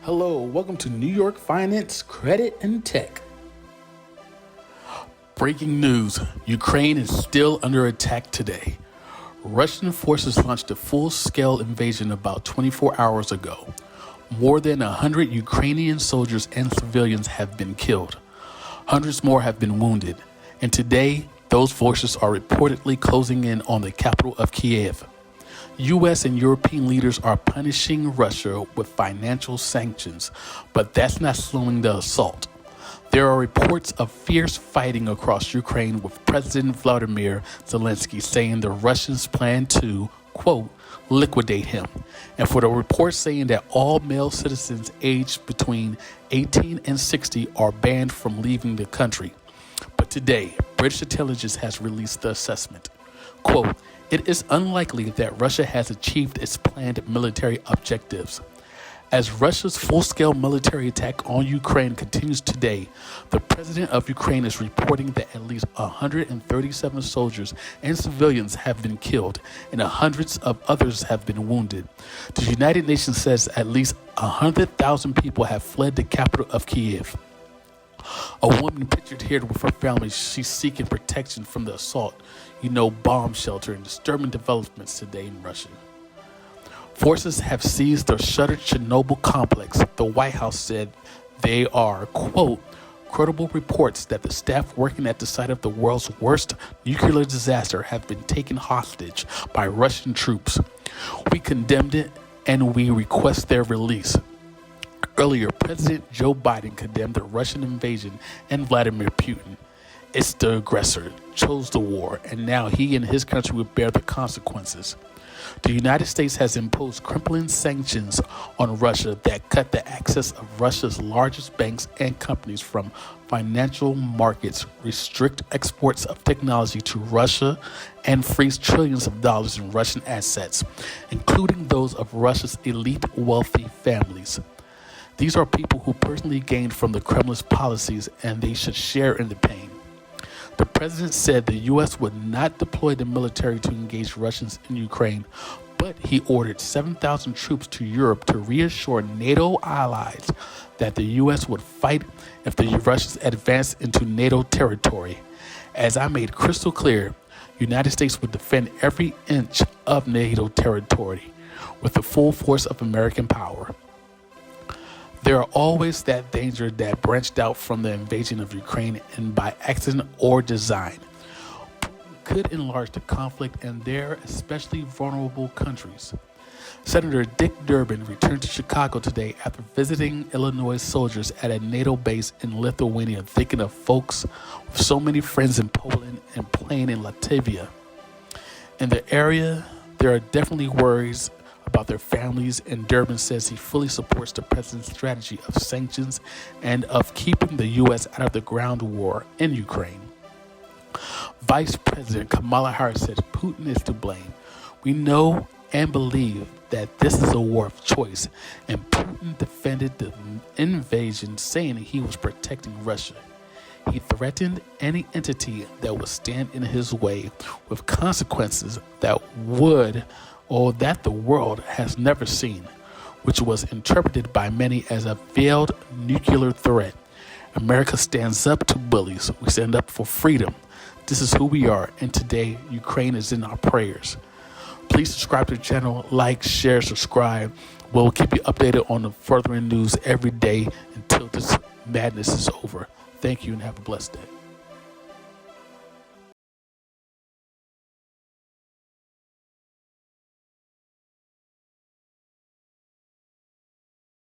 Hello, welcome to New York Finance, Credit, and Tech. Breaking news, Ukraine is still under attack today. Russian forces launched a full-scale invasion about 24 hours ago. More than 100 Ukrainian soldiers and civilians have been killed. Hundreds more have been wounded. And today, those forces are reportedly closing in on the capital of Kyiv. U.S. and European leaders are punishing Russia with financial sanctions, but that's not slowing the assault. There are reports of fierce fighting across Ukraine, with President Vladimir Zelensky saying the Russians plan to, quote, liquidate him, and for the reports saying that all male citizens aged between 18 and 60 are banned from leaving the country. But today, British intelligence has released the assessment. Quote, it is unlikely that Russia has achieved its planned military objectives. As Russia's full-scale military attack on Ukraine continues today, the president of Ukraine is reporting that at least 137 soldiers and civilians have been killed and hundreds of others have been wounded. The United Nations says at least 100,000 people have fled the capital of Kyiv. A woman pictured here with her family, she's seeking protection from the assault, bomb shelter, and disturbing developments today in Russia. Forces have seized the shuttered Chernobyl complex. The White House said they are, quote, credible reports that the staff working at the site of the world's worst nuclear disaster have been taken hostage by Russian troops. We condemned it and we request their release. Earlier, President Joe Biden condemned the Russian invasion and Vladimir Putin. It's the aggressor, chose the war, and now he and his country will bear the consequences. The United States has imposed crippling sanctions on Russia that cut the access of Russia's largest banks and companies from financial markets, restrict exports of technology to Russia, and freeze trillions of dollars in Russian assets, including those of Russia's elite wealthy families. These are people who personally gained from the Kremlin's policies, and they should share in the pain. The president said the U.S. would not deploy the military to engage Russians in Ukraine, but he ordered 7,000 troops to Europe to reassure NATO allies that the U.S. would fight if the Russians advanced into NATO territory. As I made crystal clear, the United States would defend every inch of NATO territory with the full force of American power. There are always that danger that branched out from the invasion of Ukraine, and by accident or design, Putin could enlarge the conflict in their especially vulnerable countries. Senator Dick Durbin returned to Chicago today after visiting Illinois soldiers at a NATO base in Lithuania, thinking of folks with so many friends in Poland and playing in Latvia. In the area, there are definitely worries about their families, and Durbin says he fully supports the president's strategy of sanctions and of keeping the U.S. out of the ground war in Ukraine. Vice President Kamala Harris said Putin is to blame. We know and believe that this is a war of choice, and Putin defended the invasion, saying he was protecting Russia. He threatened any entity that would stand in his way with consequences that the world has never seen, which was interpreted by many as a veiled nuclear threat. America stands up to bullies. We stand up for freedom. This is who we are, and today Ukraine is in our prayers. Please subscribe to the channel, like, share, subscribe. We'll keep you updated on the further news every day until this madness is over. Thank you and have a blessed day.